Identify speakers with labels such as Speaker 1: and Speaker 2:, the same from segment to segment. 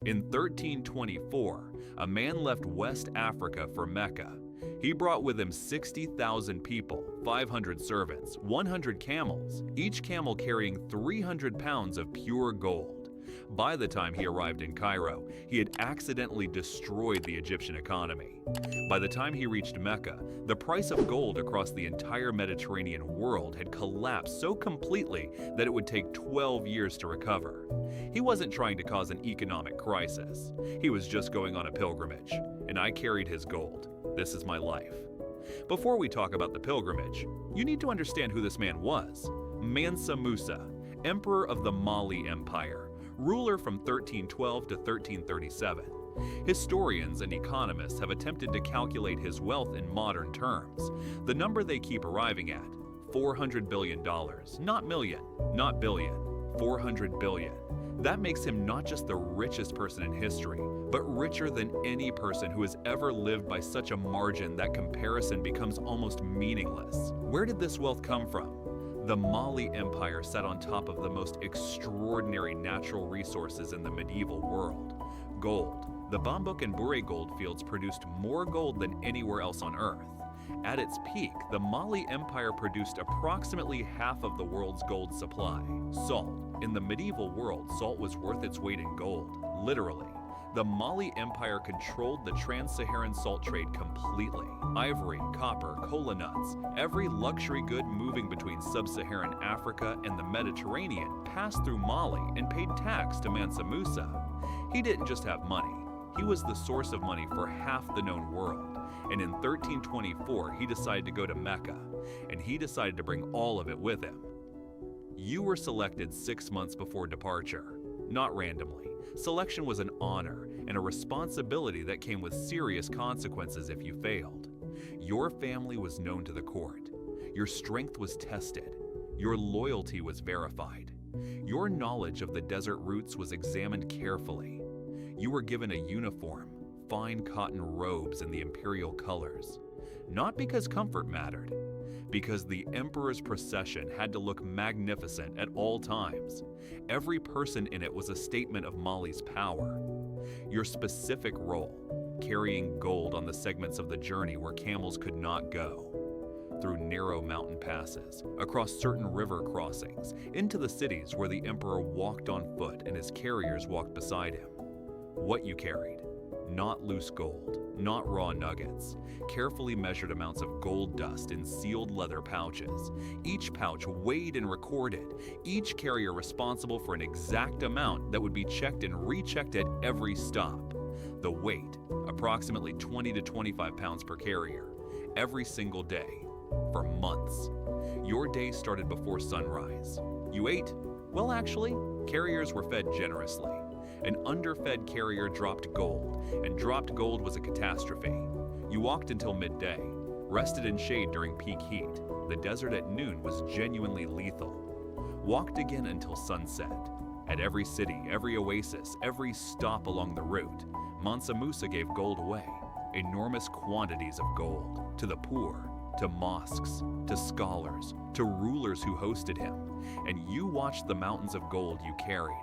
Speaker 1: In 1324, a man left West Africa for Mecca. He brought with him 60,000 people, 500 servants, 100 camels, each camel carrying 300 pounds of pure gold. By the time he arrived in Cairo, he had accidentally destroyed the Egyptian economy. By the time he reached Mecca, the price of gold across the entire Mediterranean world had collapsed so completely that it would take 12 years to recover. He wasn't trying to cause an economic crisis. He was just going on a pilgrimage, and I carried his gold. This is my life. Before we talk about the pilgrimage, you need to understand who this man was. Mansa Musa, emperor of the Mali Empire, ruler from 1312 to 1337. Historians and economists have attempted to calculate his wealth in modern terms. The number they keep arriving at, $400 billion, not million, not billion, 400 billion. That makes him not just the richest person in history, but richer than any person who has ever lived by such a margin that comparison becomes almost meaningless. Where did this wealth come from? The Mali Empire sat on top of the most extraordinary natural resources in the medieval world. Gold. The Bambouk and Bure gold fields produced more gold than anywhere else on Earth. At its peak, the Mali Empire produced approximately half of the world's gold supply. Salt. In the medieval world, salt was worth its weight in gold, literally. The Mali Empire controlled the trans-Saharan salt trade completely. Ivory, copper, cola nuts, every luxury good moving between sub-Saharan Africa and the Mediterranean passed through Mali and paid tax to Mansa Musa. He didn't just have money. He was the source of money for half the known world. And in 1324, he decided to go to Mecca, and he decided to bring all of it with him. You were selected 6 months before departure, not randomly. Selection was an honor and a responsibility that came with serious consequences if you failed. Your family was known to the court. Your strength was tested. Your loyalty was verified. Your knowledge of the desert routes was examined carefully. You were given a uniform, fine cotton robes in the imperial colors. Not because comfort mattered, because the emperor's procession had to look magnificent at all times. Every person in it was a statement of Mali's power. Your specific role, carrying gold on the segments of the journey where camels could not go, through narrow mountain passes, across certain river crossings, into the cities where the emperor walked on foot and his carriers walked beside him. What you carried. Not loose gold, not raw nuggets, carefully measured amounts of gold dust in sealed leather pouches, each pouch weighed and recorded, each carrier responsible for an exact amount that would be checked and rechecked at every stop. The weight, approximately 20 to 25 pounds per carrier, every single day, for months. Your day started before sunrise. You ate? Well, actually, carriers were fed generously. An underfed carrier dropped gold, and dropped gold was a catastrophe. You walked until midday, rested in shade during peak heat. The desert at noon was genuinely lethal. Walked again until sunset. At every city, every oasis, every stop along the route, Mansa Musa gave gold away. Enormous quantities of gold, to the poor, to mosques, to scholars, to rulers who hosted him. And you watched the mountains of gold you carried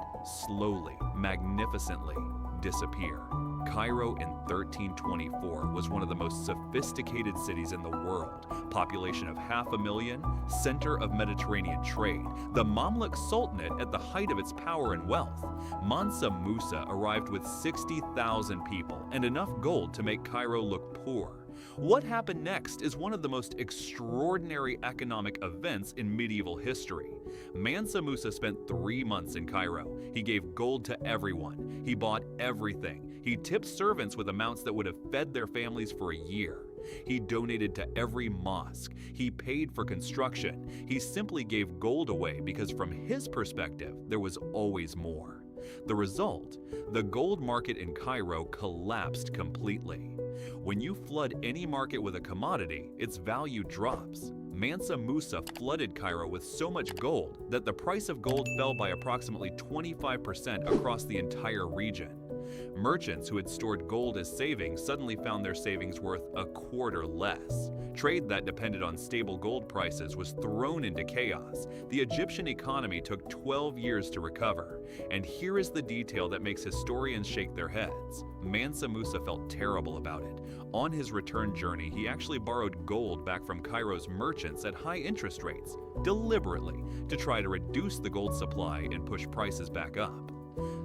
Speaker 1: slowly, magnificently disappear. Cairo in 1324 was one of the most sophisticated cities in the world. Population of 500,000, center of Mediterranean trade, the Mamluk Sultanate at the height of its power and wealth. Mansa Musa arrived with 60,000 people and enough gold to make Cairo look poor. What happened next is one of the most extraordinary economic events in medieval history. Mansa Musa spent 3 months in Cairo. He gave gold to everyone. He bought everything. He tipped servants with amounts that would have fed their families for a year. He donated to every mosque. He paid for construction. He simply gave gold away because from his perspective, there was always more. The result, the gold market in Cairo collapsed completely. When you flood any market with a commodity, its value drops. Mansa Musa flooded Cairo with so much gold that the price of gold fell by approximately 25% across the entire region. Merchants who had stored gold as savings suddenly found their savings worth a quarter less. Trade that depended on stable gold prices was thrown into chaos. The Egyptian economy took 12 years to recover. And here is the detail that makes historians shake their heads. Mansa Musa felt terrible about it. On his return journey, he actually borrowed gold back from Cairo's merchants at high interest rates, deliberately, to try to reduce the gold supply and push prices back up.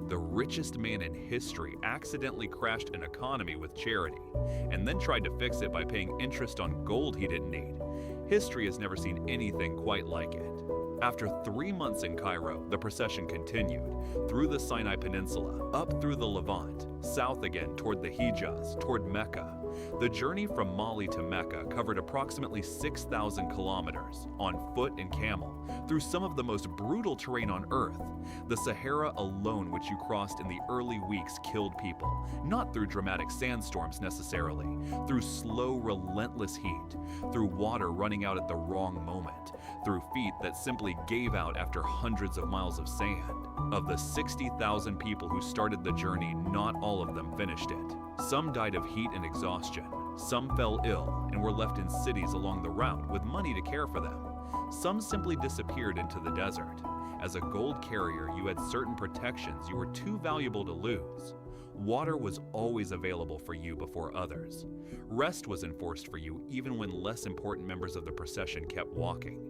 Speaker 1: The richest man in history accidentally crashed an economy with charity, and then tried to fix it by paying interest on gold he didn't need. History has never seen anything quite like it. After 3 months in Cairo, the procession continued, through the Sinai Peninsula, up through the Levant, south again toward the Hijaz, toward Mecca. The journey from Mali to Mecca covered approximately 6,000 kilometers, on foot and camel, through some of the most brutal terrain on Earth. The Sahara alone, which you crossed in the early weeks, killed people, not through dramatic sandstorms necessarily, through slow, relentless heat, through water running out at the wrong moment, through feet that simply gave out after hundreds of miles of sand. Of the 60,000 people who started the journey, not all of them finished it. Some died of heat and exhaustion. Some fell ill and were left in cities along the route with money to care for them. Some simply disappeared into the desert. As a gold carrier, you had certain protections you were too valuable to lose. Water was always available for you before others. Rest was enforced for you even when less important members of the procession kept walking.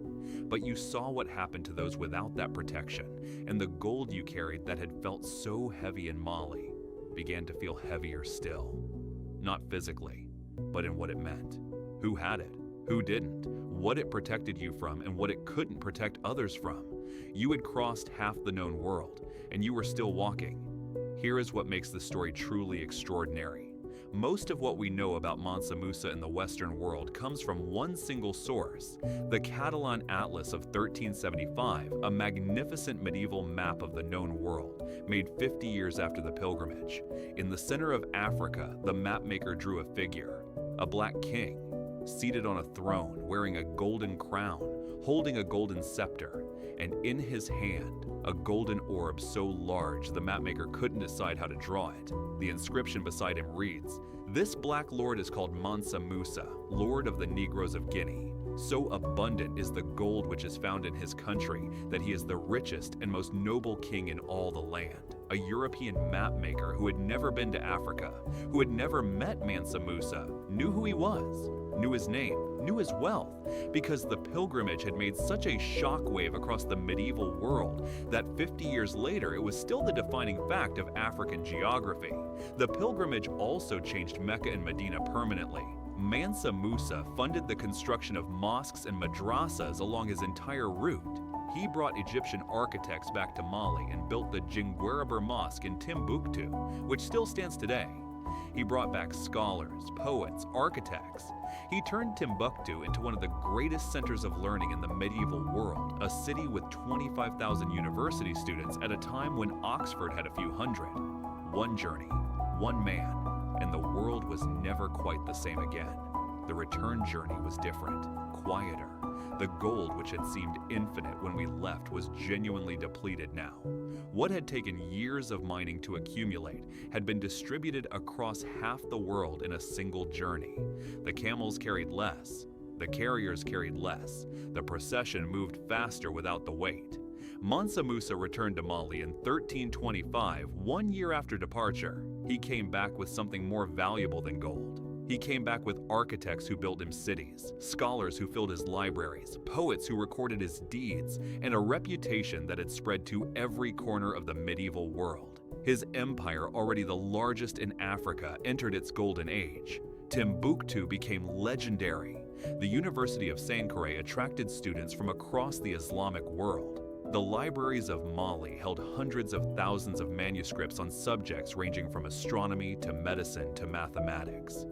Speaker 1: But you saw what happened to those without that protection, and the gold you carried that had felt so heavy in Mali began to feel heavier still. Not physically, but in what it meant. Who had it? Who didn't? What it protected you from and what it couldn't protect others from. You had crossed half the known world, and you were still walking. Here is what makes the story truly extraordinary. Most of what we know about Mansa Musa in the Western world comes from one single source, the Catalan Atlas of 1375, a magnificent medieval map of the known world, made 50 years after the pilgrimage. In the center of Africa, the mapmaker drew a figure, a black king, seated on a throne, wearing a golden crown, holding a golden scepter, and in his hand, a golden orb so large the mapmaker couldn't decide how to draw it. The inscription beside him reads, "This black lord is called Mansa Musa, lord of the Negroes of Guinea. So abundant is the gold which is found in his country that he is the richest and most noble king in all the land." A European mapmaker who had never been to Africa, who had never met Mansa Musa, knew who he was, knew his name, knew his wealth, because the pilgrimage had made such a shockwave across the medieval world that 50 years later it was still the defining fact of African geography. The pilgrimage also changed Mecca and Medina permanently. Mansa Musa funded the construction of mosques and madrasas along his entire route. He brought Egyptian architects back to Mali and built the Jinguereber Mosque in Timbuktu, which still stands today. He brought back scholars, poets, architects. He turned Timbuktu into one of the greatest centers of learning in the medieval world, a city with 25,000 university students at a time when Oxford had a few hundred. One journey, one man, and the world was never quite the same again. The return journey was different, quieter. The gold, which had seemed infinite when we left, was genuinely depleted now. What had taken years of mining to accumulate had been distributed across half the world in a single journey. The camels carried less. The carriers carried less. The procession moved faster without the weight. Mansa Musa returned to Mali in 1325, 1 year after departure. He came back with something more valuable than gold. He came back with architects who built him cities, scholars who filled his libraries, poets who recorded his deeds, and a reputation that had spread to every corner of the medieval world. His empire, already the largest in Africa, entered its golden age. Timbuktu became legendary. The University of Sankore attracted students from across the Islamic world. The libraries of Mali held hundreds of thousands of manuscripts on subjects ranging from astronomy to medicine to mathematics.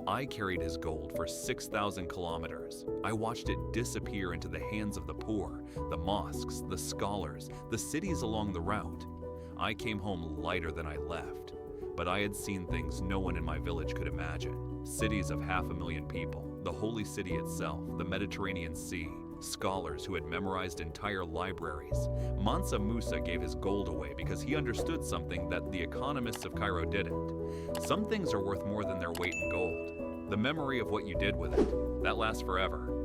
Speaker 1: I carried his gold for 6,000 kilometers. I watched it disappear into the hands of the poor, the mosques, the scholars, the cities along the route. I came home lighter than I left, but I had seen things no one in my village could imagine. Cities of 500,000 people, the holy city itself, the Mediterranean Sea, scholars who had memorized entire libraries. Mansa Musa gave his gold away because he understood something that the economists of Cairo didn't. Some things are worth more than their weight in gold. The memory of what you did with it, that lasts forever.